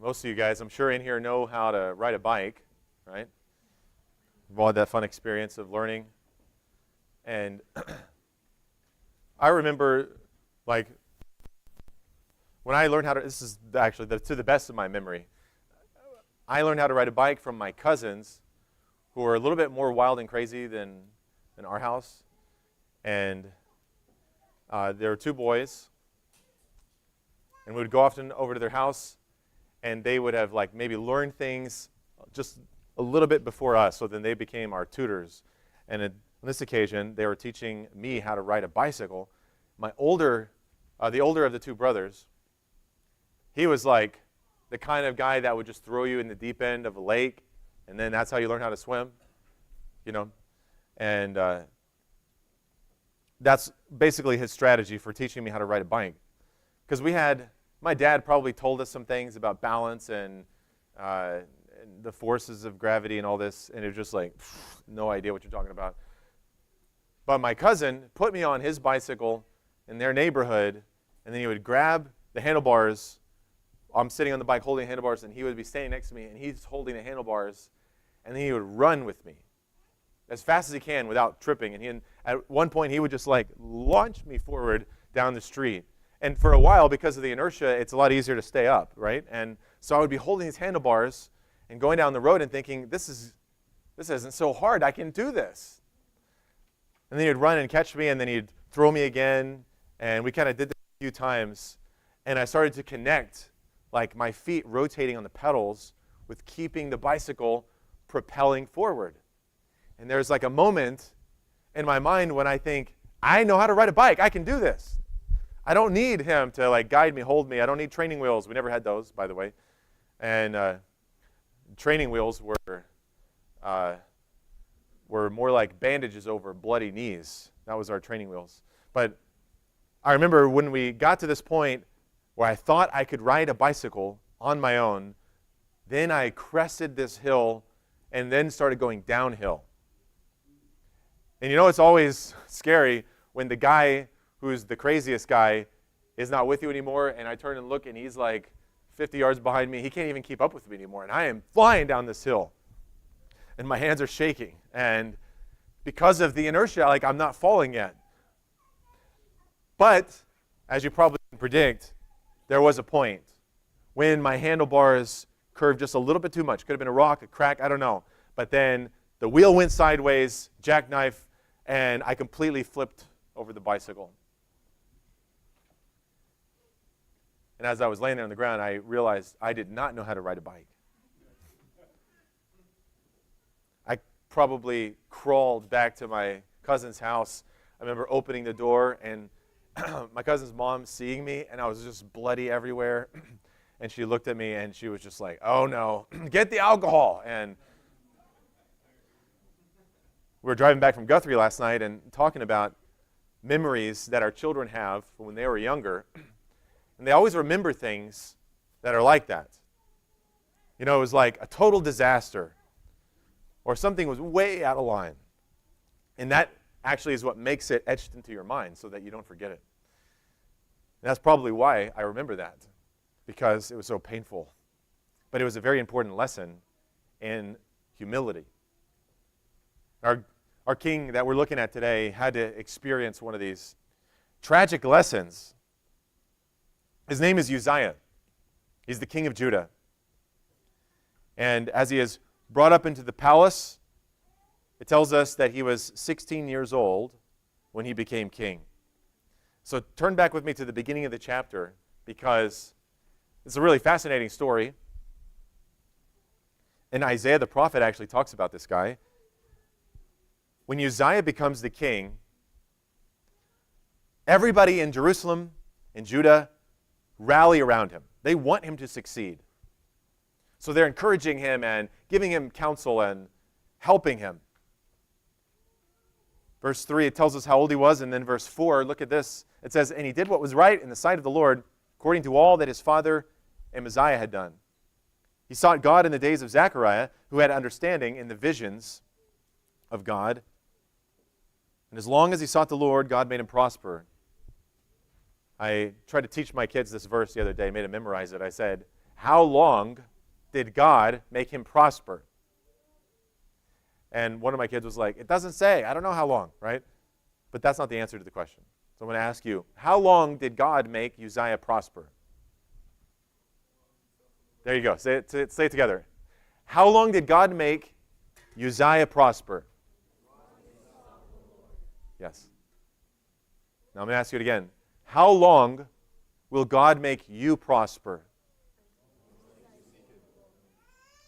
Most of you guys, I'm sure in here, know how to ride a bike, right? We've all had that fun experience of learning. And I remember, like, when I learned how to, this is actually to the best of my memory, I learned how to ride a bike from my cousins who were a little bit more wild and crazy than our house. And there were two boys. And we would go often over to their house, and they would have like maybe learned things just a little bit before us, so then they became our tutors. And on this occasion, they were teaching me how to ride a bicycle. The older of the two brothers, he was like the kind of guy that would just throw you in the deep end of a lake, and then that's how you learn how to swim, you know. And that's basically his strategy for teaching me how to ride a bike. Because my dad probably told us some things about balance and the forces of gravity and all this, and it was just like, no idea what you're talking about. But my cousin put me on his bicycle in their neighborhood, and then he would grab the handlebars. I'm sitting on the bike holding the handlebars, and he would be standing next to me, and he's holding the handlebars, and then he would run with me as fast as he can without tripping. And at one point, he would just like launch me forward down the street. And for a while, because of the inertia, it's a lot easier to stay up, right? And so I would be holding these handlebars and going down the road and thinking, this isn't so hard. I can do this. And then he'd run and catch me, and then he'd throw me again. And we kind of did this a few times. And I started to connect, like my feet rotating on the pedals with keeping the bicycle propelling forward. And there's like a moment in my mind when I think, I know how to ride a bike. I can do this. I don't need him to like guide me, hold me. I don't need training wheels. We never had those, by the way. And training wheels were more like bandages over bloody knees. That was our training wheels. But I remember when we got to this point where I thought I could ride a bicycle on my own, then I crested this hill and then started going downhill. And you know, it's always scary when the guy who's the craziest guy is not with you anymore, and I turn and look, and he's like 50 yards behind me. He can't even keep up with me anymore, and I am flying down this hill, and my hands are shaking. And because of the inertia, like I'm not falling yet. But, as you probably can predict, there was a point when my handlebars curved just a little bit too much. Could have been a rock, a crack, I don't know. But then the wheel went sideways, jackknife, and I completely flipped over the bicycle. And as I was laying there on the ground, I realized I did not know how to ride a bike. I probably crawled back to my cousin's house. I remember opening the door, and my cousin's mom seeing me, and I was just bloody everywhere. And she looked at me, and she was just like, oh no, get the alcohol. And we were driving back from Guthrie last night and talking about memories that our children have from when they were younger. And they always remember things that are like that. You know, it was like a total disaster, or something was way out of line. And that actually is what makes it etched into your mind so that you don't forget it. And that's probably why I remember that, because it was so painful. But it was a very important lesson in humility. Our king that we're looking at today had to experience one of these tragic lessons. His name is Uzziah. He's the king of Judah. And as he is brought up into the palace, it tells us that he was 16 years old when he became king. So turn back with me to the beginning of the chapter, because it's a really fascinating story. And Isaiah the prophet actually talks about this guy. When Uzziah becomes the king, everybody in Jerusalem and Judah rally around him. They want him to succeed. So they're encouraging him and giving him counsel and helping him. Verse 3, it tells us how old he was, and then verse 4, look at this. It says, and he did what was right in the sight of the Lord, according to all that his father Amaziah had done. He sought God in the days of Zechariah, who had understanding in the visions of God. And as long as he sought the Lord, God made him prosper. I tried to teach my kids this verse the other day, made them memorize it. I said, how long did God make him prosper? And one of my kids was like, it doesn't say. I don't know how long, right? But that's not the answer to the question. So I'm going to ask you, how long did God make Uzziah prosper? There you go. Say it together. How long did God make Uzziah prosper? Yes. Now I'm going to ask you it again. How long will God make you prosper?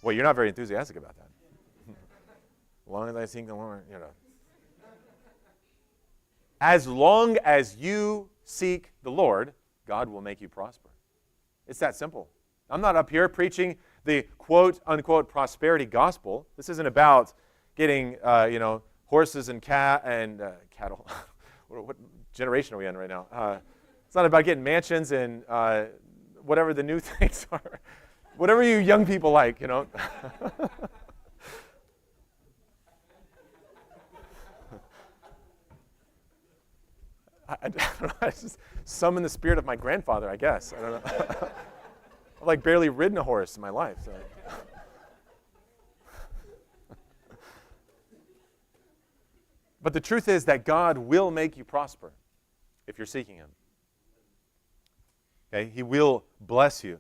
Well, you're not very enthusiastic about that. As long as I seek the Lord, As long as you seek the Lord, God will make you prosper. It's that simple. I'm not up here preaching the quote-unquote prosperity gospel. This isn't about getting, horses and cattle. What generation are we in right now? It's not about getting mansions and whatever the new things are. Whatever you young people like, I don't know. I just summon the spirit of my grandfather, I guess. I don't know. I've like barely ridden a horse in my life. So. But the truth is that God will make you prosper if you're seeking him. Okay? He will bless you.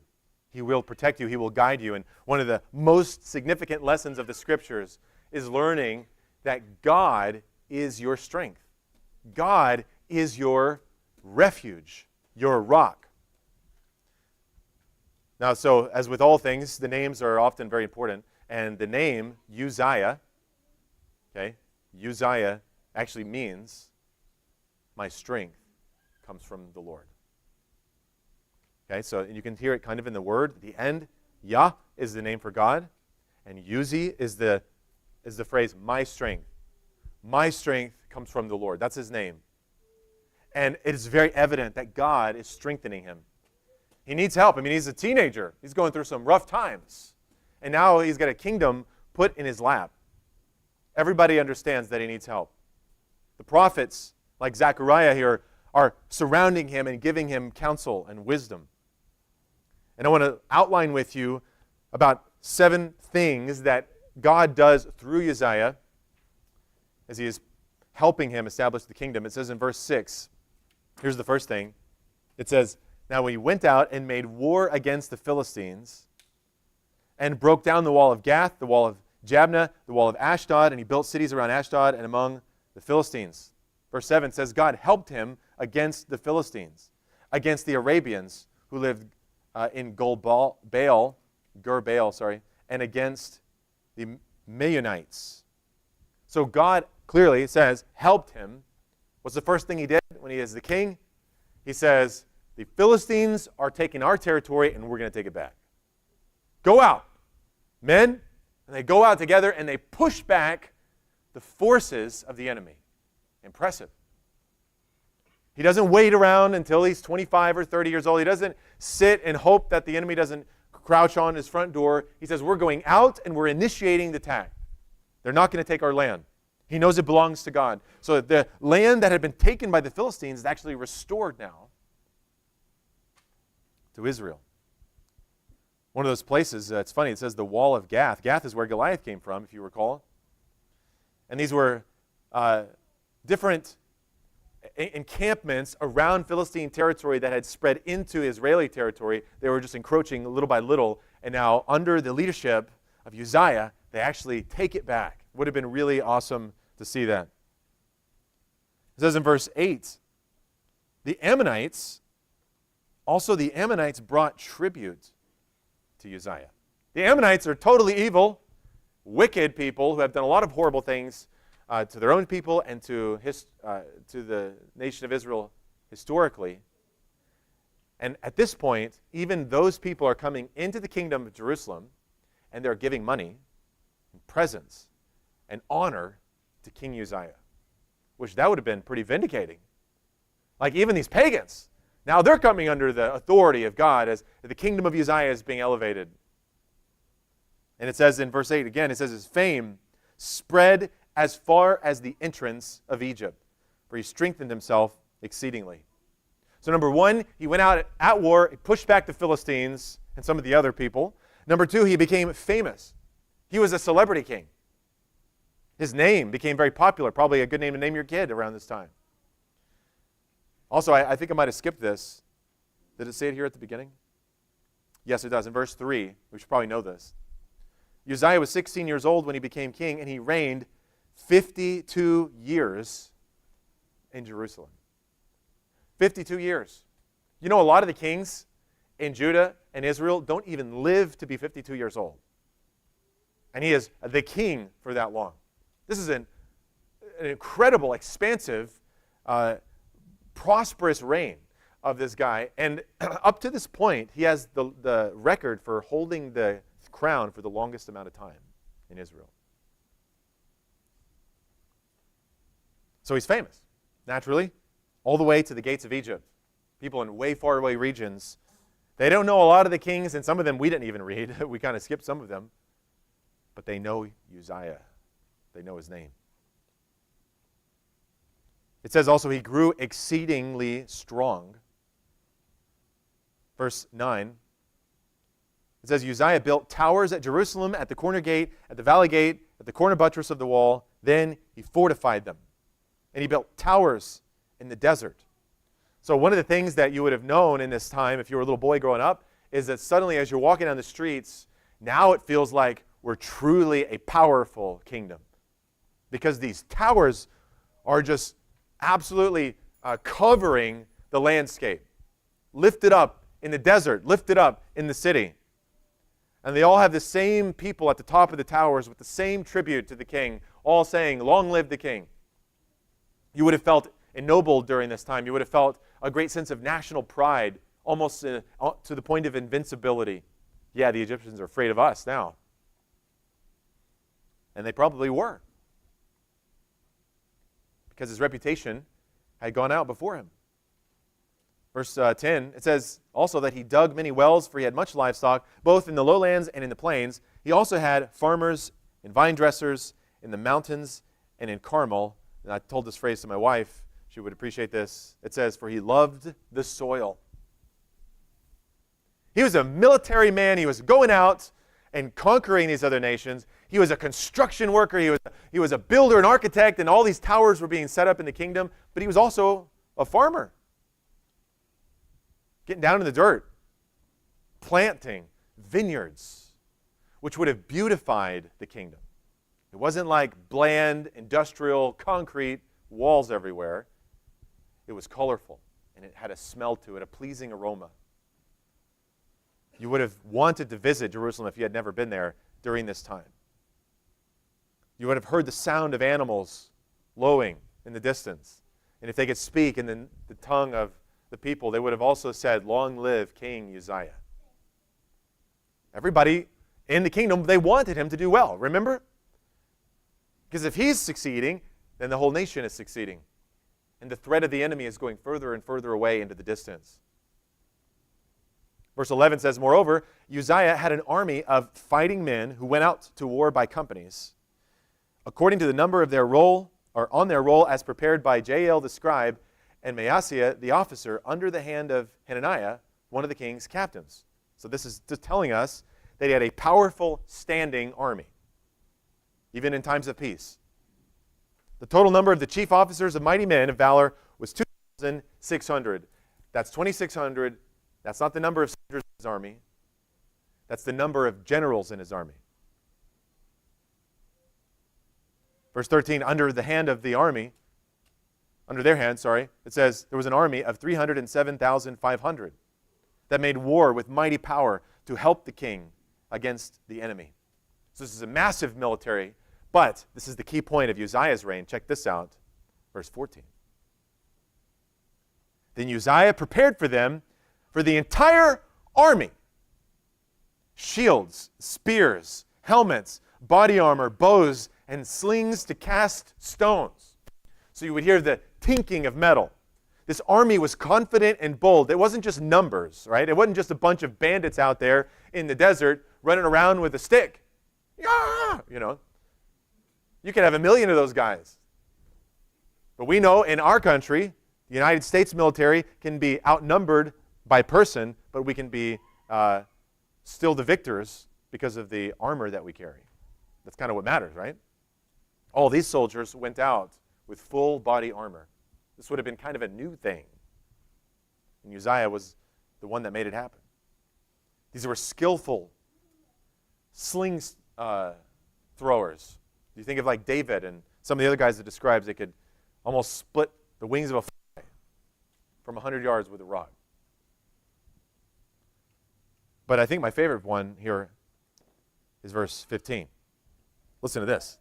He will protect you. He will guide you. And one of the most significant lessons of the Scriptures is learning that God is your strength. God is your refuge, your rock. Now, so as with all things, the names are often very important. And the name Uzziah, Uzziah actually means my strength comes from the Lord. Okay, so you can hear it kind of in the word. At the end, Yah is the name for God, and Uzi is the phrase, my strength. My strength comes from the Lord. That's his name. And it is very evident that God is strengthening him. He needs help. I mean, he's a teenager. He's going through some rough times. And now he's got a kingdom put in his lap. Everybody understands that he needs help. The prophets, like Zechariah here, are surrounding him and giving him counsel and wisdom. And I want to outline with you about 7 things that God does through Uzziah as he is helping him establish the kingdom. It says in verse 6, here's the first thing. It says, now he went out and made war against the Philistines and broke down the wall of Gath, the wall of Jabneh, the wall of Ashdod, and he built cities around Ashdod and among the Philistines. Verse 7 says, God helped him against the Philistines, against the Arabians who lived in Gur Baal, and against the Meunites. So God clearly, it says, helped him. What's the first thing he did when he is the king? He says, the Philistines are taking our territory and we're going to take it back. Go out, men. And they go out together and they push back the forces of the enemy. Impressive. He doesn't wait around until he's 25 or 30 years old. He doesn't sit and hope that the enemy doesn't crouch on his front door. He says, we're going out and we're initiating the attack. They're not going to take our land. He knows it belongs to God. So the land that had been taken by the Philistines is actually restored now to Israel. One of those places, it's funny, it says the wall of Gath. Gath is where Goliath came from, if you recall. And these were different encampments around Philistine territory that had spread into Israeli territory. They were just encroaching little by little. And now, under the leadership of Uzziah, they actually take it back. Would have been really awesome to see that. It says in verse 8, the Ammonites brought tribute to Uzziah. The Ammonites are totally evil, wicked people who have done a lot of horrible things to their own people and to the nation of Israel historically. And at this point, even those people are coming into the kingdom of Jerusalem and they're giving money and presents and honor to King Uzziah, which that would have been pretty vindicating. Like even these pagans, now they're coming under the authority of God as the kingdom of Uzziah is being elevated. And it says in verse 8 again, it says his fame spread as far as the entrance of Egypt, for he strengthened himself exceedingly. So number one, he went out at war, he pushed back the Philistines, and some of the other people. Number two, he became famous. He was a celebrity king. His name became very popular, probably a good name to name your kid around this time. Also, I think I might have skipped this. Did it say it here at the beginning? Yes, it does. In verse 3, we should probably know this. Uzziah was 16 years old when he became king, and he reigned 52 years in Jerusalem. 52 years. You know, a lot of the kings in Judah and Israel don't even live to be 52 years old. And he is the king for that long. This is an incredible, expansive, prosperous reign of this guy. And up to this point, he has the record for holding the crown for the longest amount of time in Israel. So he's famous, naturally, all the way to the gates of Egypt. People in way far away regions, they don't know a lot of the kings, and some of them we didn't even read. We kind of skipped some of them. But they know Uzziah. They know his name. It says also he grew exceedingly strong. Verse 9. It says Uzziah built towers at Jerusalem, at the corner gate, at the valley gate, at the corner buttress of the wall. Then he fortified them. And he built towers in the desert. So one of the things that you would have known in this time, if you were a little boy growing up, is that suddenly as you're walking down the streets, now it feels like we're truly a powerful kingdom. Because these towers are just absolutely covering the landscape. Lifted up in the desert, lifted up in the city. And they all have the same people at the top of the towers with the same tribute to the king, all saying, "Long live the king." You would have felt ennobled during this time. You would have felt a great sense of national pride, almost to the point of invincibility. Yeah, the Egyptians are afraid of us now. And they probably were. Because his reputation had gone out before him. Verse 10, it says also that he dug many wells, for he had much livestock, both in the lowlands and in the plains. He also had farmers and vine dressers in the mountains and in Carmel. And I told this phrase to my wife. She would appreciate this. It says, for he loved the soil. He was a military man. He was going out and conquering these other nations. He was a construction worker. He was a builder, an architect, and all these towers were being set up in the kingdom. But he was also a farmer. Getting down in the dirt, planting vineyards, which would have beautified the kingdom. It wasn't like bland, industrial, concrete walls everywhere. It was colorful, and it had a smell to it, a pleasing aroma. You would have wanted to visit Jerusalem if you had never been there during this time. You would have heard the sound of animals lowing in the distance. And if they could speak in the tongue of the people, they would have also said, "Long live King Uzziah." Everybody in the kingdom, they wanted him to do well, remember? Because if he's succeeding, then the whole nation is succeeding. And the threat of the enemy is going further and further away into the distance. Verse 11 says, moreover, Uzziah had an army of fighting men who went out to war by companies, according to the number of their roll, or on their roll as prepared by Jael the scribe, and Maaseiah the officer, under the hand of Hananiah, one of the king's captains. So this is just telling us that he had a powerful standing army, even in times of peace. The total number of the chief officers of mighty men of valor was 2,600. That's 2,600. That's not the number of soldiers in his army. That's the number of generals in his army. Verse 13, under the hand of the army, under their hand, it says there was an army of 307,500 that made war with mighty power to help the king against the enemy. So this is a massive military, but this is the key point of Uzziah's reign. Check this out, verse 14. Then Uzziah prepared for them, for the entire army, shields, spears, helmets, body armor, bows, and slings to cast stones. So you would hear the tinking of metal. This army was confident and bold. It wasn't just numbers, right? It wasn't just a bunch of bandits out there in the desert running around with a stick. Yeah! You know, you could have 1,000,000 of those guys. But we know in our country, the United States military can be outnumbered by person, but we can be still the victors because of the armor that we carry. That's kind of what matters, right? All these soldiers went out with full body armor. This would have been kind of a new thing. And Uzziah was the one that made it happen. These were skillful sling throwers. You think of like David and some of the other guys that describes, they could almost split the wings of a fly from 100 yards with a rod. But I think my favorite one here is verse 15. Listen to this.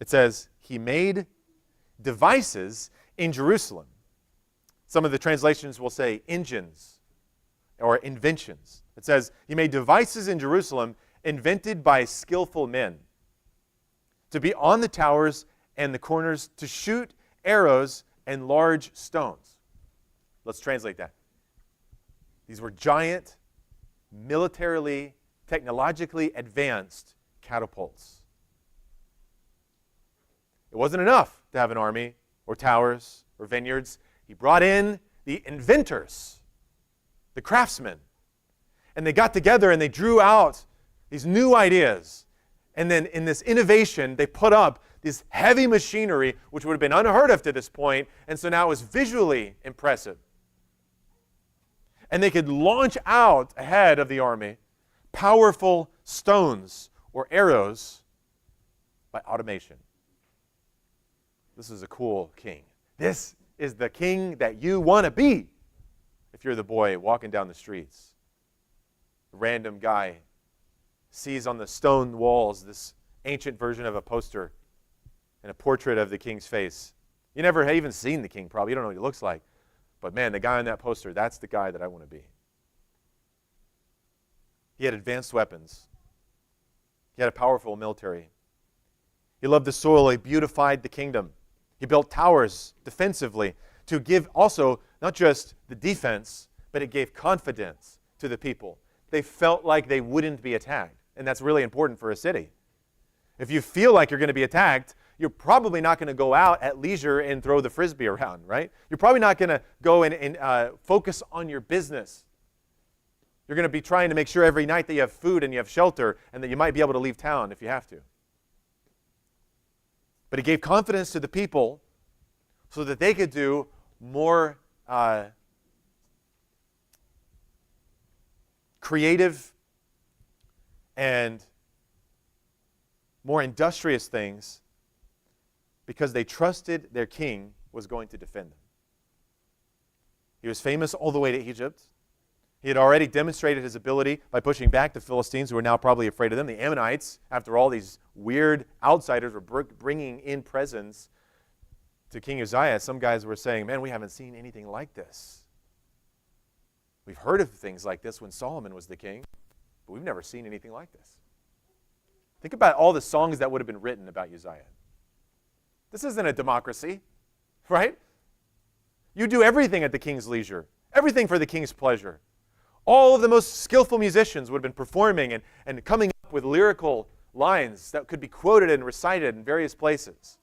It says, he made devices in Jerusalem. Some of the translations will say engines or inventions. It says, he made devices in Jerusalem invented by skillful men to be on the towers and the corners to shoot arrows and large stones. Let's translate that. These were giant, militarily, technologically advanced catapults. It wasn't enough to have an army or towers or vineyards. He brought in the inventors, the craftsmen, and they got together and they drew out these new ideas. And then in this innovation, they put up this heavy machinery, which would have been unheard of to this point, and so now it was visually impressive. And they could launch out ahead of the army powerful stones or arrows by automation. This is a cool king. This is the king that you want to be if you're the boy walking down the streets. A random guy sees on the stone walls this ancient version of a poster and a portrait of the king's face. You never have even seen the king, probably. You don't know what he looks like. But man, the guy on that poster, that's the guy that I want to be. He had advanced weapons. He had a powerful military. He loved the soil. He beautified the kingdom. He built towers defensively to give also not just the defense, but it gave confidence to the people. They felt like they wouldn't be attacked. And that's really important for a city. If you feel like you're going to be attacked, you're probably not going to go out at leisure and throw the frisbee around, right? You're probably not going to go and focus on your business. You're going to be trying to make sure every night that you have food and you have shelter and that you might be able to leave town if you have to. But it gave confidence to the people so that they could do more creative and more industrious things because they trusted their king was going to defend them. He was famous all the way to Egypt. He had already demonstrated his ability by pushing back the Philistines, who were now probably afraid of them. The Ammonites, after all, these weird outsiders were bringing in presents to King Uzziah. Some guys were saying, man, we haven't seen anything like this. We've heard of things like this when Solomon was the king, but we've never seen anything like this. Think about all the songs that would have been written about Uzziah. This isn't a democracy, right? You do everything at the king's leisure, everything for the king's pleasure. All of the most skillful musicians would have been performing and coming up with lyrical lines that could be quoted and recited in various places.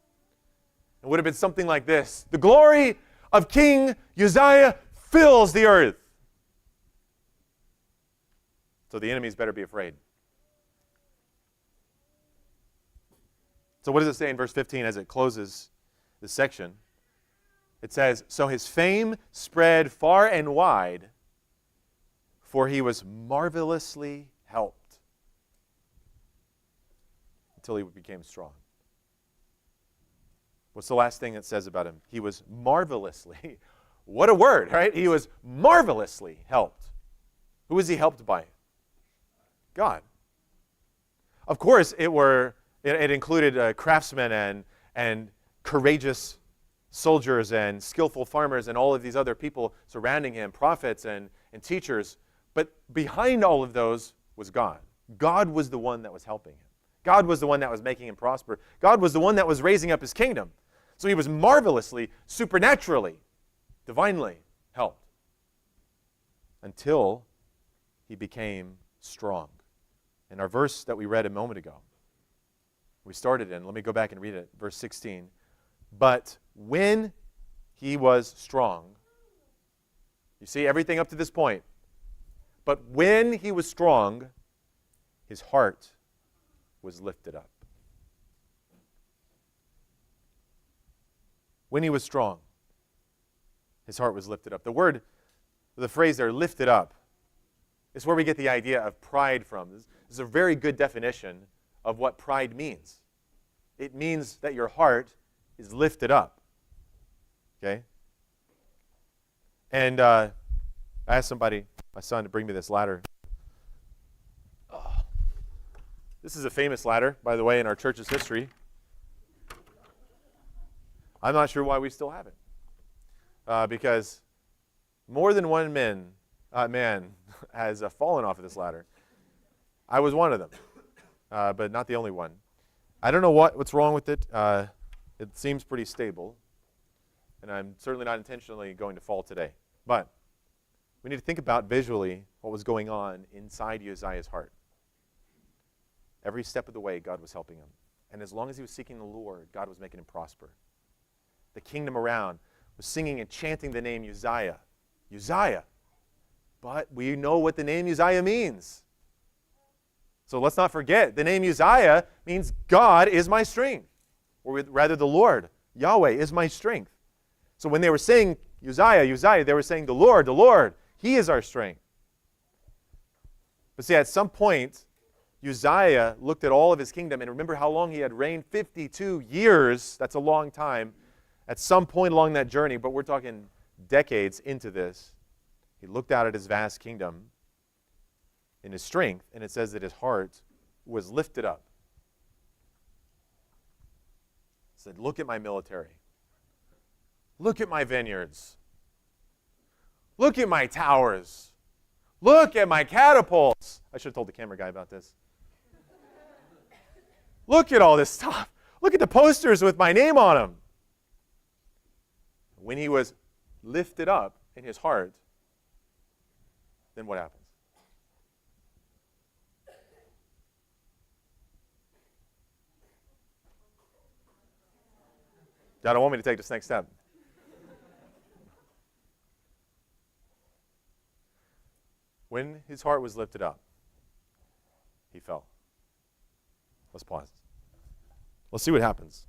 It would have been something like this: the glory of King Uzziah fills the earth. So the enemies better be afraid. So what does it say in verse 15 as it closes this section? It says, so his fame spread far and wide, for he was marvelously helped until he became strong. What's the last thing it says about him? He was marvelously, what a word, right? He was marvelously helped. Who was he helped by? God. Of course, it included craftsmen and courageous soldiers and skillful farmers and all of these other people surrounding him, prophets and teachers. But behind all of those was God. God was the one that was helping him. God was the one that was making him prosper. God was the one that was raising up his kingdom. So he was marvelously, supernaturally, divinely helped until he became strong. In our verse that we read a moment ago, we started in, let me go back and read it, verse 16. But when he was strong, you see everything up to this point, But when he was strong, his heart was lifted up. When he was strong, his heart was lifted up. The phrase there, lifted up, is where we get the idea of pride from. This is a very good definition of what pride means. It means that your heart is lifted up. Okay? And I asked my son, to bring me this ladder. Oh. This is a famous ladder, by the way, in our church's history. I'm not sure why we still have it. Because more than one man has fallen off of this ladder. I was one of them, but not the only one. I don't know what's wrong with it. It seems pretty stable, and I'm certainly not intentionally going to fall today. But we need to think about visually what was going on inside Uzziah's heart. Every step of the way, God was helping him. And as long as he was seeking the Lord, God was making him prosper. The kingdom around was singing and chanting the name Uzziah. Uzziah. But we know what the name Uzziah means. So let's not forget, the name Uzziah means God is my strength. Or rather, the Lord, Yahweh, is my strength. So when they were saying Uzziah, Uzziah, they were saying the Lord, He is our strength. But see, at some point, Uzziah looked at all of his kingdom, and remember how long he had reigned? 52 years. That's a long time. At some point along that journey, but we're talking decades into this, he looked out at his vast kingdom in his strength, and it says that his heart was lifted up. He said, look at my military. Look at my vineyards. Look at my towers. Look at my catapults. I should have told the camera guy about this. Look at all this stuff. Look at the posters with my name on them. When he was lifted up in his heart, then what happens? God don't want me to take this next step. When his heart was lifted up, he fell. Let's pause. Let's see what happens.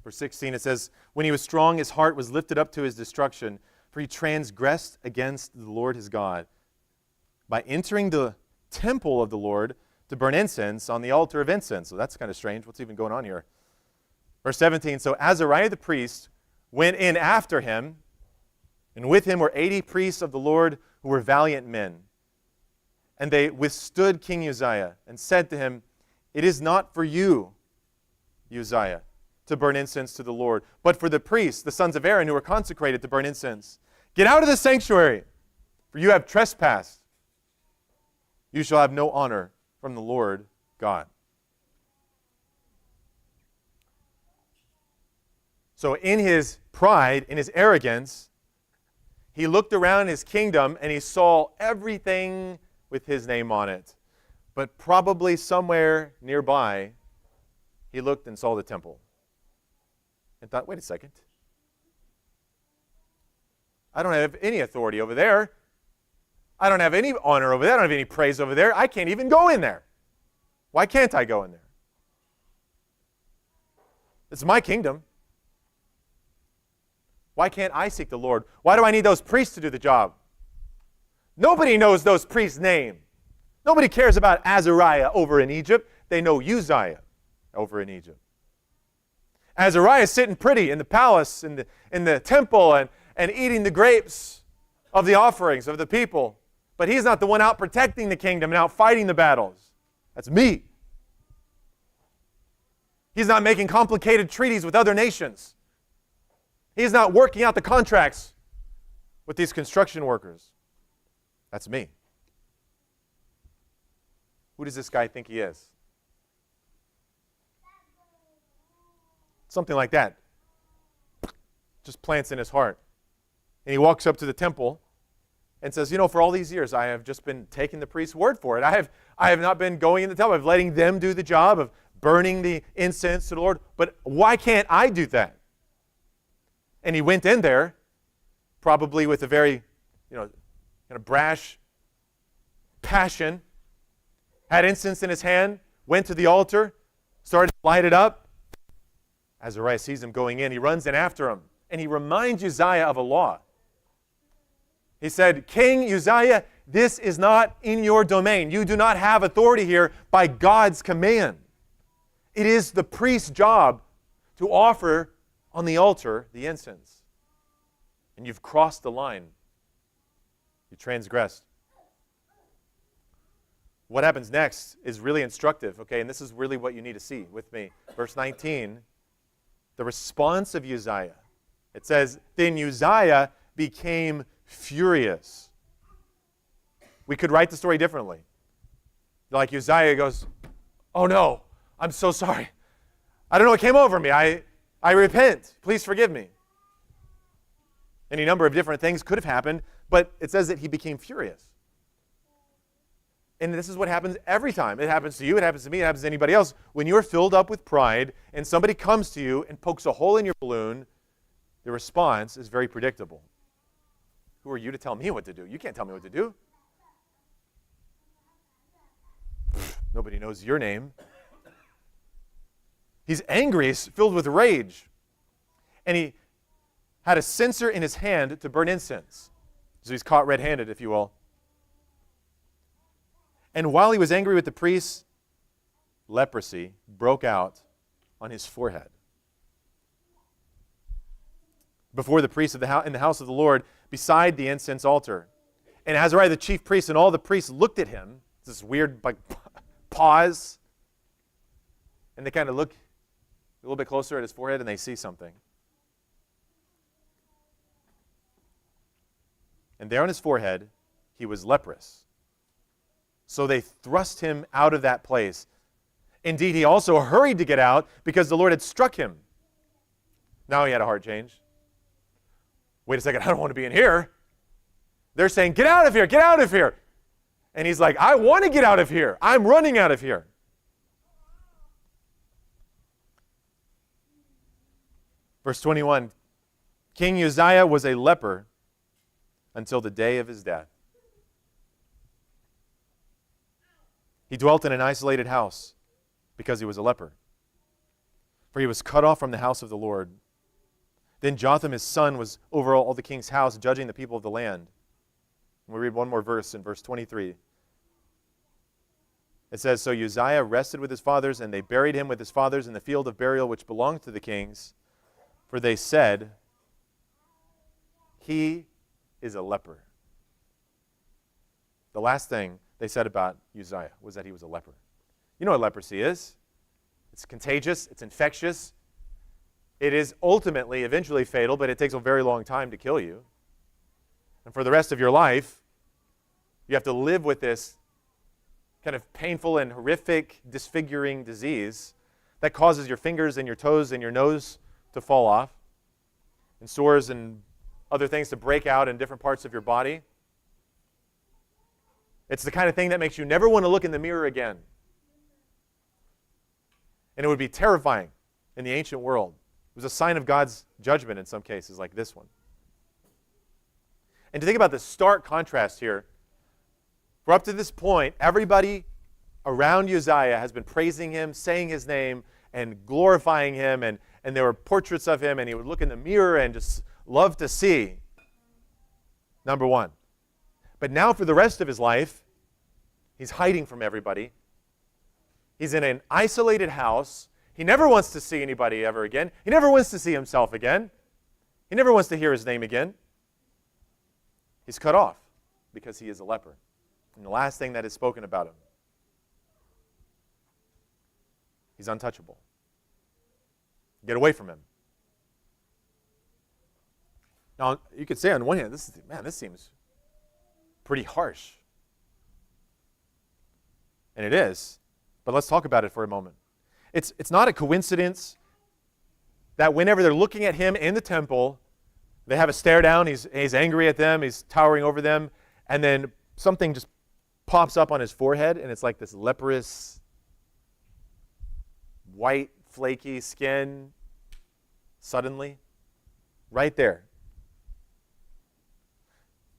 Verse 16, it says, when he was strong, his heart was lifted up to his destruction, for he transgressed against the Lord his God by entering the temple of the Lord to burn incense on the altar of incense. So that's kind of strange. What's even going on here? Verse 17, so Azariah the priest went in after him, and with him were 80 priests of the Lord who were valiant men. And they withstood King Uzziah and said to him, it is not for you, Uzziah, to burn incense to the Lord, but for the priests, the sons of Aaron, who are consecrated to burn incense. Get out of the sanctuary, for you have trespassed. You shall have no honor from the Lord God. So in his pride, in his arrogance, he looked around his kingdom and he saw everything with his name on it. But probably somewhere nearby, he looked and saw the temple. And thought, wait a second. I don't have any authority over there. I don't have any honor over there. I don't have any praise over there. I can't even go in there. Why can't I go in there? It's my kingdom. Why can't I seek the Lord? Why do I need those priests to do the job? Nobody knows those priests' name. Nobody cares about Azariah over in Egypt. They know Uzziah over in Egypt. Azariah is sitting pretty in the palace, in the temple, and eating the grapes of the offerings of the people. But he's not the one out protecting the kingdom and out fighting the battles. That's me. He's not making complicated treaties with other nations. He's not working out the contracts with these construction workers. That's me. Who does this guy think he is? Something like that. Just plants in his heart. And he walks up to the temple and says, for all these years I have just been taking the priest's word for it. I have not been going in the temple. I'm letting them do the job of burning the incense to the Lord. But why can't I do that? And he went in there probably with a very, kind of brash passion, had incense in his hand, went to the altar, started to light it up. Azariah sees him going in. He runs in after him, and he reminds Uzziah of a law. He said, King Uzziah, this is not in your domain. You do not have authority here by God's command. It is the priest's job to offer on the altar the incense. And you've crossed the line. You transgressed. What happens next is really instructive, okay? And this is really what you need to see with me. Verse 19, the response of Uzziah. It says, then Uzziah became furious. We could write the story differently. Like Uzziah goes, oh no, I'm so sorry. I don't know what came over me. I repent. Please forgive me. Any number of different things could have happened, but it says that he became furious. And this is what happens every time. It happens to you, it happens to me, it happens to anybody else. When you're filled up with pride and somebody comes to you and pokes a hole in your balloon, the response is very predictable. Who are you to tell me what to do? You can't tell me what to do. Nobody knows your name. He's angry, he's filled with rage. And he had a censer in his hand to burn incense. So he's caught red-handed, if you will. And while he was angry with the priests, leprosy broke out on his forehead. Before the priests in the house of the Lord, beside the incense altar. And Azariah, the chief priest, and all the priests looked at him. This weird pause. And they kind of look a little bit closer at his forehead and they see something. And there on his forehead, he was leprous. So they thrust him out of that place. Indeed, he also hurried to get out because the Lord had struck him. Now he had a heart change. Wait a second, I don't want to be in here. They're saying, get out of here, get out of here. And he's like, I want to get out of here. I'm running out of here. Verse 21, King Uzziah was a leper until the day of his death. He dwelt in an isolated house because he was a leper, for he was cut off from the house of the Lord. Then Jotham, his son, was over all the king's house, judging the people of the land. And we read one more verse in verse 23. It says, so Uzziah rested with his fathers, and they buried him with his fathers in the field of burial which belonged to the kings, for they said, he is a leper. The last thing they said about Uzziah was that he was a leper. You know what leprosy is. It's contagious, it's infectious. It is ultimately, eventually fatal, but it takes a very long time to kill you. And for the rest of your life, you have to live with this kind of painful and horrific, disfiguring disease that causes your fingers and your toes and your nose to fall off, and sores and other things to break out in different parts of your body. It's the kind of thing that makes you never want to look in the mirror again. And it would be terrifying in the ancient world. It was a sign of God's judgment in some cases, like this one. And to think about the stark contrast here, for up to this point, everybody around Uzziah has been praising him, saying his name, and glorifying him, and there were portraits of him, and he would look in the mirror and just love to see. Number one. But now for the rest of his life, he's hiding from everybody. He's in an isolated house. He never wants to see anybody ever again. He never wants to see himself again. He never wants to hear his name again. He's cut off because he is a leper. And the last thing that is spoken about him, he's untouchable. Get away from him. Now, you could say on one hand, this seems pretty harsh. And it is. But let's talk about it for a moment. It's not a coincidence that whenever they're looking at him in the temple, they have a stare down, he's angry at them, he's towering over them, and then something just pops up on his forehead, and it's like this leprous, white, flaky skin, suddenly, right there.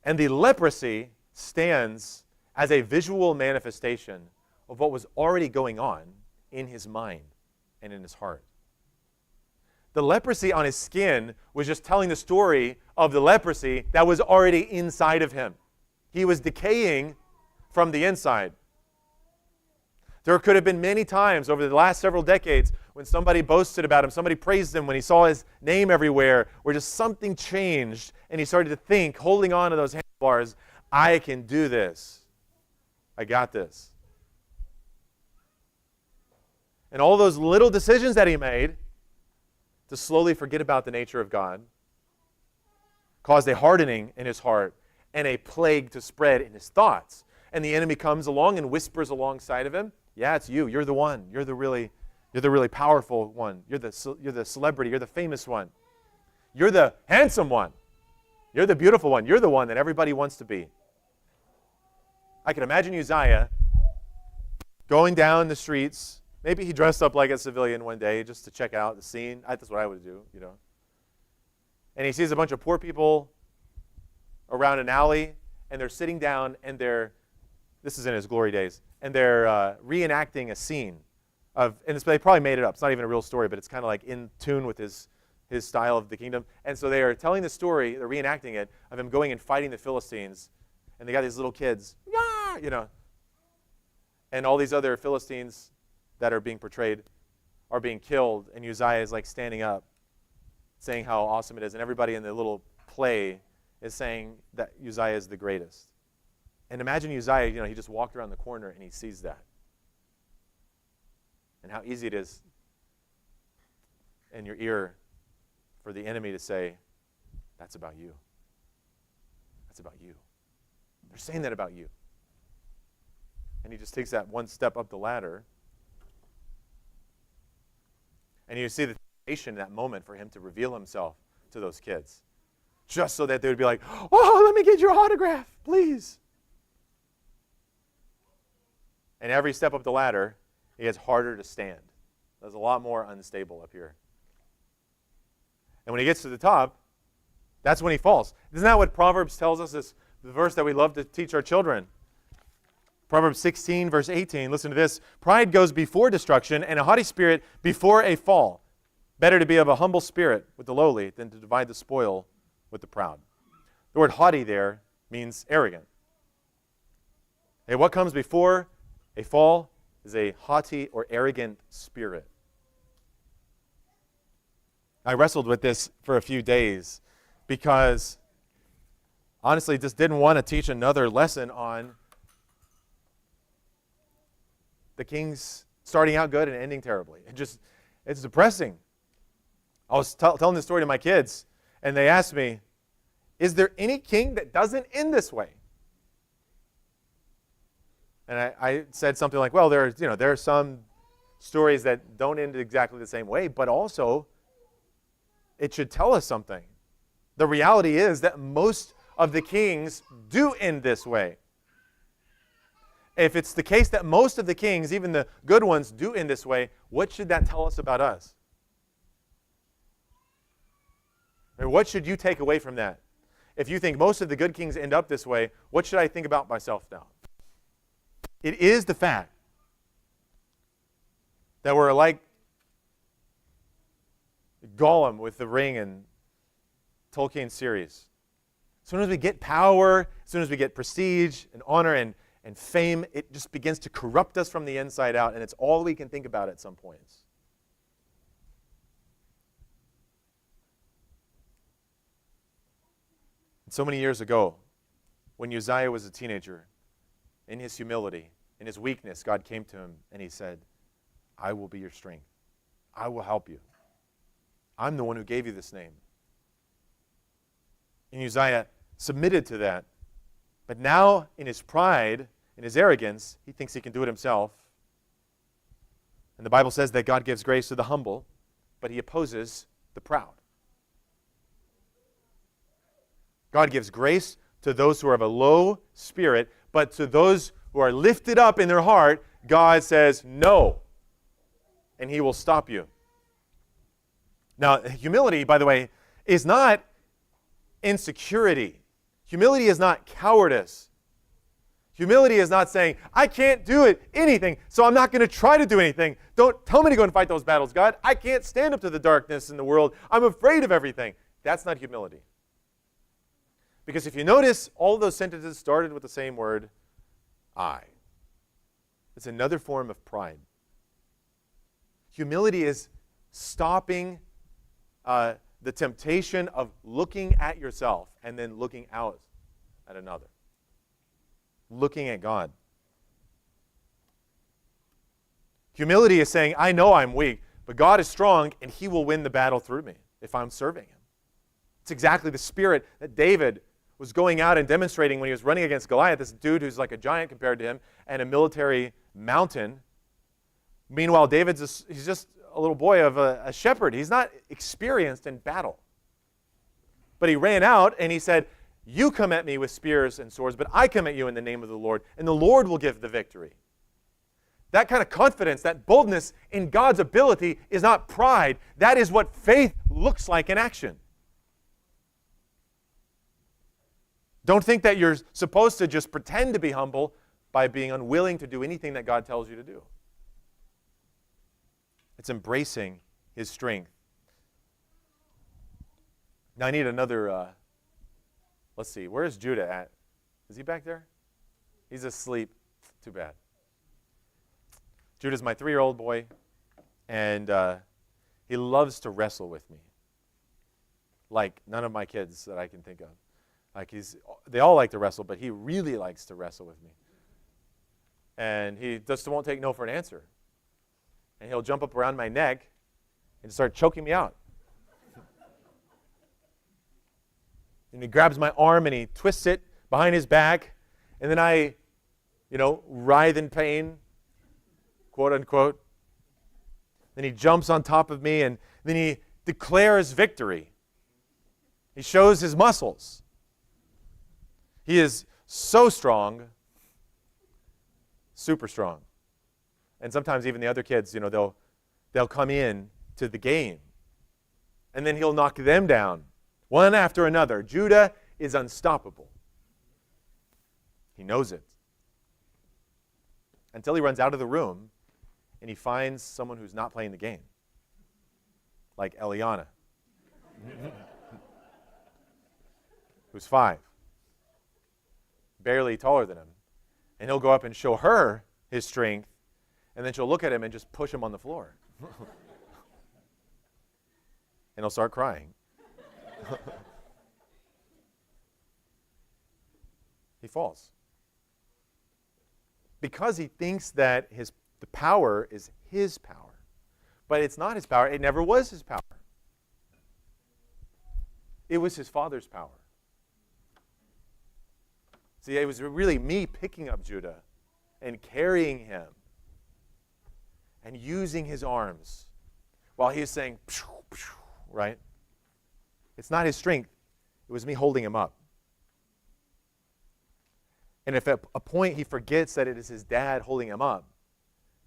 And the leprosy stands as a visual manifestation of what was already going on in his mind and in his heart. The leprosy on his skin was just telling the story of the leprosy that was already inside of him. He was decaying from the inside. There could have been many times over the last several decades when somebody boasted about him, somebody praised him when he saw his name everywhere, where just something changed and he started to think, holding on to those handlebars, I can do this. I got this. And all those little decisions that he made to slowly forget about the nature of God caused a hardening in his heart and a plague to spread in his thoughts. And the enemy comes along and whispers alongside of him, yeah, it's you. You're the one. You're the really powerful one. You're the celebrity. You're the famous one. You're the handsome one. You're the beautiful one. You're the one that everybody wants to be. I can imagine Uzziah going down the streets. Maybe he dressed up like a civilian one day just to check out the scene. That's what I would do, you know. And he sees a bunch of poor people around an alley, and they're sitting down, and this is in his glory days, and they're reenacting a scene of, and they probably made it up. It's not even a real story, but it's kind of like in tune with his style of the kingdom. And so they are telling the story, they're reenacting it, of him going and fighting the Philistines, and they got these little kids, yeah, you know, and all these other Philistines that are being portrayed are being killed, and Uzziah is like standing up, saying how awesome it is, and everybody in the little play is saying that Uzziah is the greatest. And imagine Uzziah, you know, he just walked around the corner and he sees that. And how easy it is in your ear for the enemy to say, that's about you. That's about you. They're saying that about you. And he just takes that one step up the ladder. And you see the temptation in that moment for him to reveal himself to those kids. Just so that they would be like, oh, let me get your autograph, please. And every step up the ladder, it gets harder to stand. There's a lot more unstable up here. And when he gets to the top, that's when he falls. Isn't that what Proverbs tells us? This the verse that we love to teach our children. Proverbs 16, verse 18. Listen to this. Pride goes before destruction, and a haughty spirit before a fall. Better to be of a humble spirit with the lowly than to divide the spoil with the proud. The word haughty there means arrogant. And what comes before a fall is a haughty or arrogant spirit. I wrestled with this for a few days because honestly just didn't want to teach another lesson on the kings starting out good and ending terribly. It's depressing. I was telling this story to my kids, and they asked me, is there any king that doesn't end this way? And I said something like, well, there are some stories that don't end exactly the same way, but also it should tell us something. The reality is that most of the kings do end this way. If it's the case that most of the kings, even the good ones, do end this way, what should that tell us about us? Or what should you take away from that? If you think most of the good kings end up this way, what should I think about myself now? It is the fact that we're like Gollum with the ring in Tolkien's series. As soon as we get power, as soon as we get prestige and honor and fame, it just begins to corrupt us from the inside out, and it's all we can think about at some points. And so many years ago, when Uzziah was a teenager, in his humility, in his weakness, God came to him and he said, I will be your strength. I will help you. I'm the one who gave you this name. And Uzziah submitted to that. But now, in his pride, in his arrogance, he thinks he can do it himself. And the Bible says that God gives grace to the humble, but he opposes the proud. God gives grace to those who are of a low spirit, but to those who are lifted up in their heart, God says no, and he will stop you. Now, humility, by the way, is not insecurity. Humility is not cowardice. Humility is not saying, I can't do anything, so I'm not going to try to do anything. Don't tell me to go and fight those battles, God. I can't stand up to the darkness in the world. I'm afraid of everything. That's not humility. Because if you notice, all of those sentences started with the same word, I. It's another form of pride. Humility is stopping the temptation of looking at yourself and then looking out at another. Looking at God. Humility is saying, I know I'm weak, but God is strong and He will win the battle through me if I'm serving Him. It's exactly the spirit that David was going out and demonstrating when he was running against Goliath, this dude who's like a giant compared to him and a military mountain. Meanwhile, he's just a little boy of a shepherd. He's not experienced in battle. But he ran out and he said, you come at me with spears and swords, but I come at you in the name of the Lord, and the Lord will give the victory. That kind of confidence, that boldness in God's ability is not pride. That is what faith looks like in action. Don't think that you're supposed to just pretend to be humble by being unwilling to do anything that God tells you to do. It's embracing His strength. Now I need another, let's see, where is Judah at? Is he back there? He's asleep. Too bad. Judah's my 3-year-old boy, and he loves to wrestle with me. Like none of my kids that I can think of. They all like to wrestle, but he really likes to wrestle with me. And he just won't take no for an answer. And he'll jump up around my neck and start choking me out. And he grabs my arm and he twists it behind his back. And then I, writhe in pain, quote unquote. Then he jumps on top of me and then he declares victory. He shows his muscles. He is so strong, super strong. And sometimes even the other kids, they'll come in to the game. And then he'll knock them down, one after another. Judah is unstoppable. He knows it. Until he runs out of the room and he finds someone who's not playing the game. Like Eliana, who's 5. Barely taller than him. And he'll go up and show her his strength, and then she'll look at him and just push him on the floor. And he'll start crying. He falls. Because he thinks that the power is his power. But it's not his power. It never was his power. It was his father's power. See, it was really me picking up Judah and carrying him and using his arms while he's saying, pshh, pshh, right? It's not his strength. It was me holding him up. And if at a point he forgets that it is his dad holding him up,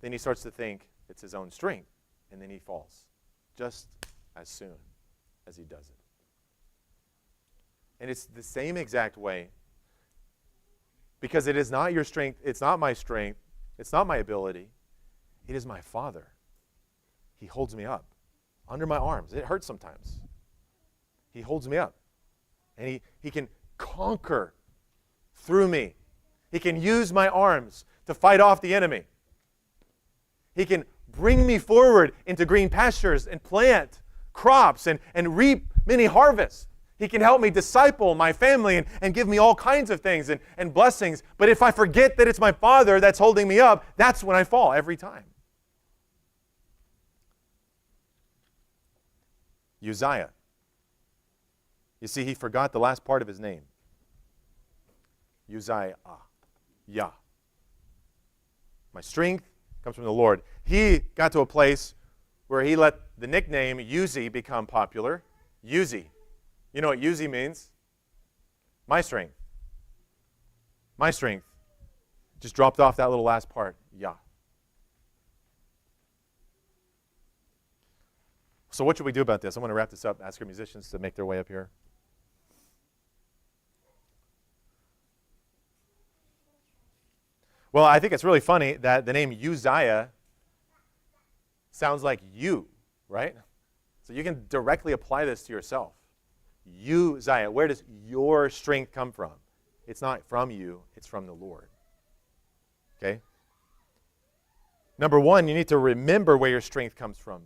then he starts to think it's his own strength, and then he falls just as soon as he does it. And it's the same exact way. Because it is not your strength, it's not my strength, it's not my ability. It is my Father. He holds me up under my arms. It hurts sometimes. He holds me up. And he can conquer through me. He can use my arms to fight off the enemy. He can bring me forward into green pastures and plant crops and reap many harvests. He can help me disciple my family and give me all kinds of things and blessings. But if I forget that it's my Father that's holding me up, that's when I fall every time. Uzziah. You see, he forgot the last part of his name. Uzziah. Yah. My strength comes from the Lord. He got to a place where he let the nickname Uzi become popular. Uzi. You know what Uzi means? My strength. My strength. Just dropped off that little last part. Yah. So what should we do about this? I'm going to wrap this up, ask our musicians to make their way up here. Well, I think it's really funny that the name Uzziah sounds like you, right? So you can directly apply this to yourself. Uzziah, where does your strength come from? It's not from you, it's from the Lord. Okay? Number one, you need to remember where your strength comes from.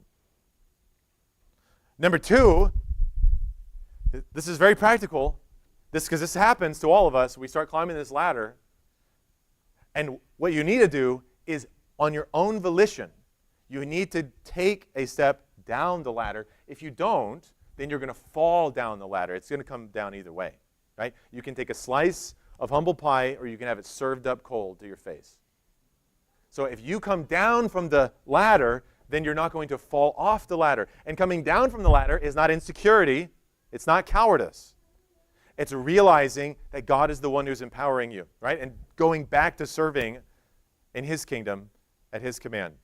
Number two, this is very practical, because this happens to all of us. We start climbing this ladder, and what you need to do is, on your own volition, you need to take a step down the ladder. If you don't, then you're going to fall down the ladder. It's going to come down either way, right? You can take a slice of humble pie, or you can have it served up cold to your face. So if you come down from the ladder, then you're not going to fall off the ladder. And coming down from the ladder is not insecurity. It's not cowardice. It's realizing that God is the one who's empowering you, right? And going back to serving in His kingdom at His command.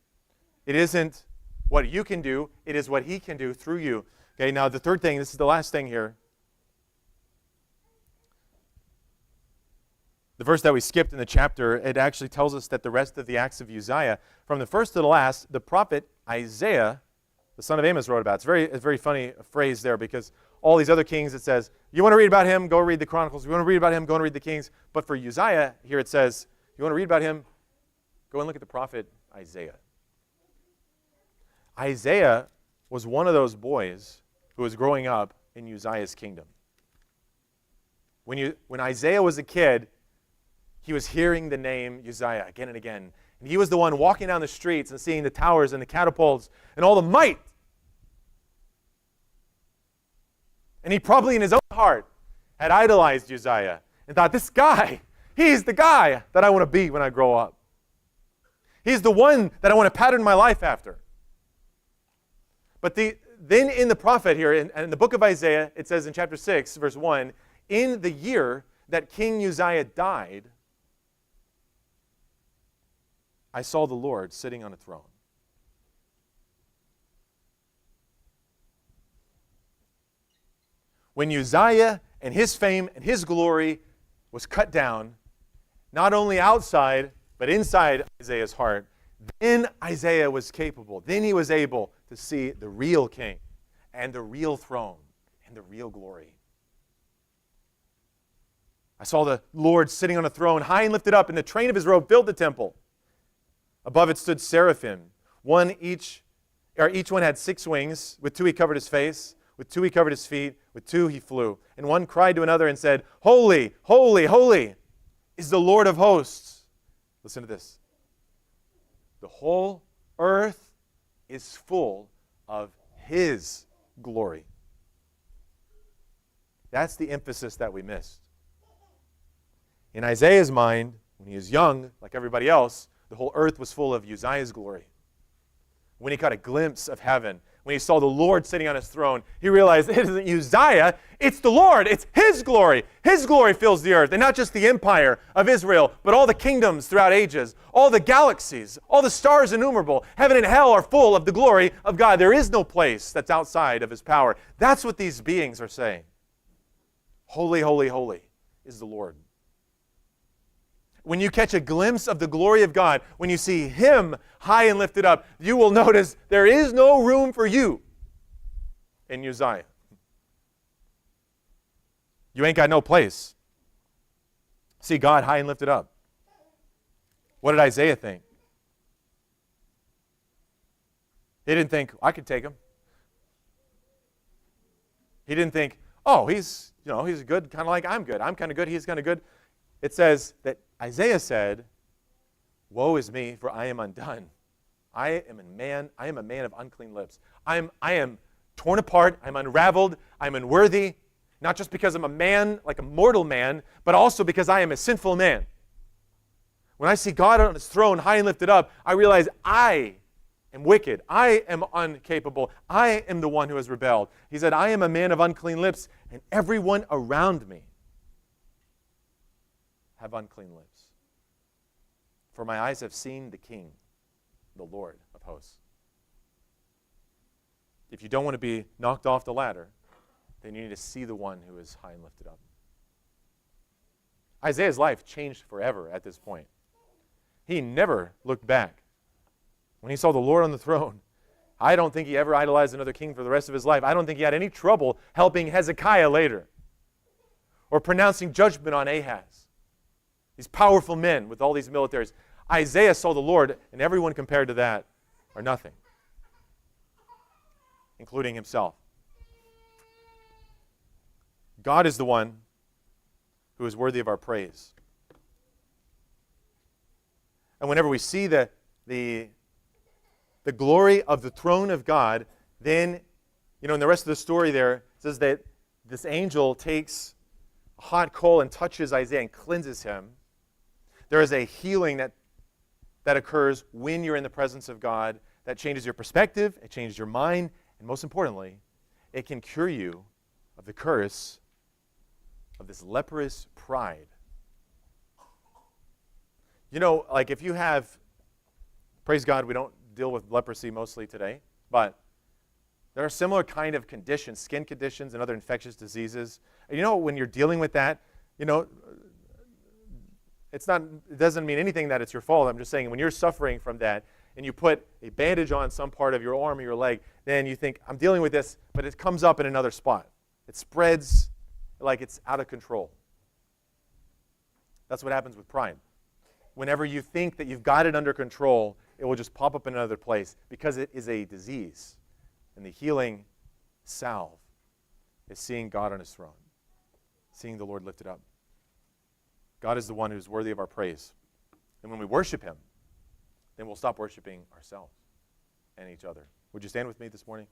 It isn't what you can do. It is what He can do through you. Okay, now the third thing, this is the last thing here. The verse that we skipped in the chapter, it actually tells us that the rest of the acts of Uzziah, from the first to the last, the prophet Isaiah, the son of Amos, wrote about. It's a very funny phrase there, because all these other kings, it says, you want to read about him, go read the Chronicles. You want to read about him, go and read the Kings. But for Uzziah, here it says, you want to read about him, go and look at the prophet Isaiah. Isaiah was one of those boys who was growing up in Uzziah's kingdom. When Isaiah was a kid, he was hearing the name Uzziah again and again. And he was the one walking down the streets and seeing the towers and the catapults and all the might. And he probably in his own heart had idolized Uzziah and thought, this guy, he's the guy that I want to be when I grow up. He's the one that I want to pattern my life after. But then in the prophet here, in the book of Isaiah, it says in chapter 6, verse 1, in the year that King Uzziah died, I saw the Lord sitting on a throne. When Uzziah and his fame and his glory was cut down, not only outside, but inside Isaiah's heart, then Isaiah was capable. Then he was able to see the real king and the real throne and the real glory. I saw the Lord sitting on a throne, high and lifted up, and the train of his robe filled the temple. Above it stood seraphim. Each one had 6 wings. With 2 he covered his face. With 2 he covered his feet. With 2 he flew. And one cried to another and said, Holy, holy, holy is the Lord of hosts. Listen to this. The whole earth is full of His glory. That's the emphasis that we missed. In Isaiah's mind, when he was young, like everybody else, the whole earth was full of Uzziah's glory. When he caught a glimpse of heaven, when he saw the Lord sitting on His throne, he realized it isn't Uzziah, it's the Lord. It's His glory. His glory fills the earth. And not just the empire of Israel, but all the kingdoms throughout ages, all the galaxies, all the stars innumerable. Heaven and hell are full of the glory of God. There is no place that's outside of His power. That's what these beings are saying. Holy, holy, holy is the Lord. When you catch a glimpse of the glory of God, when you see Him high and lifted up, you will notice there is no room for you in Uzziah. You ain't got no place. See God high and lifted up. What did Isaiah think? He didn't think, I could take him. He didn't think, oh, he's good, kind of like I'm good. I'm kind of good, he's kind of good. It says that Isaiah said, woe is me, for I am undone. I am a man of unclean lips. I am torn apart, I'm unraveled, I'm unworthy, not just because I'm a man, like a mortal man, but also because I am a sinful man. When I see God on His throne, high and lifted up, I realize I am wicked. I am incapable. I am the one who has rebelled. He said, I am a man of unclean lips, and everyone around me have unclean lips. For my eyes have seen the King, the Lord of hosts. If you don't want to be knocked off the ladder, then you need to see the one who is high and lifted up. Isaiah's life changed forever at this point. He never looked back. When he saw the Lord on the throne, I don't think he ever idolized another king for the rest of his life. I don't think he had any trouble helping Hezekiah later or pronouncing judgment on Ahaz. These powerful men with all these militaries. Isaiah saw the Lord, and everyone compared to that are nothing, including himself. God is the one who is worthy of our praise. And whenever we see the glory of the throne of God, then, in the rest of the story there, it says that this angel takes a hot coal and touches Isaiah and cleanses him. There is a healing that occurs when you're in the presence of God that changes your perspective, it changes your mind, and most importantly, it can cure you of the curse of this leprous pride. Like if you have, praise God, we don't deal with leprosy mostly today, but there are similar kind of conditions, skin conditions and other infectious diseases. And when you're dealing with that, it doesn't mean anything that it's your fault. I'm just saying when you're suffering from that and you put a bandage on some part of your arm or your leg, then you think, I'm dealing with this, but it comes up in another spot. It spreads like it's out of control. That's what happens with pride. Whenever you think that you've got it under control, it will just pop up in another place because it is a disease. And the healing salve is seeing God on his throne, seeing the Lord lifted up. God is the one who's worthy of our praise. And when we worship him, then we'll stop worshiping ourselves and each other. Would you stand with me this morning?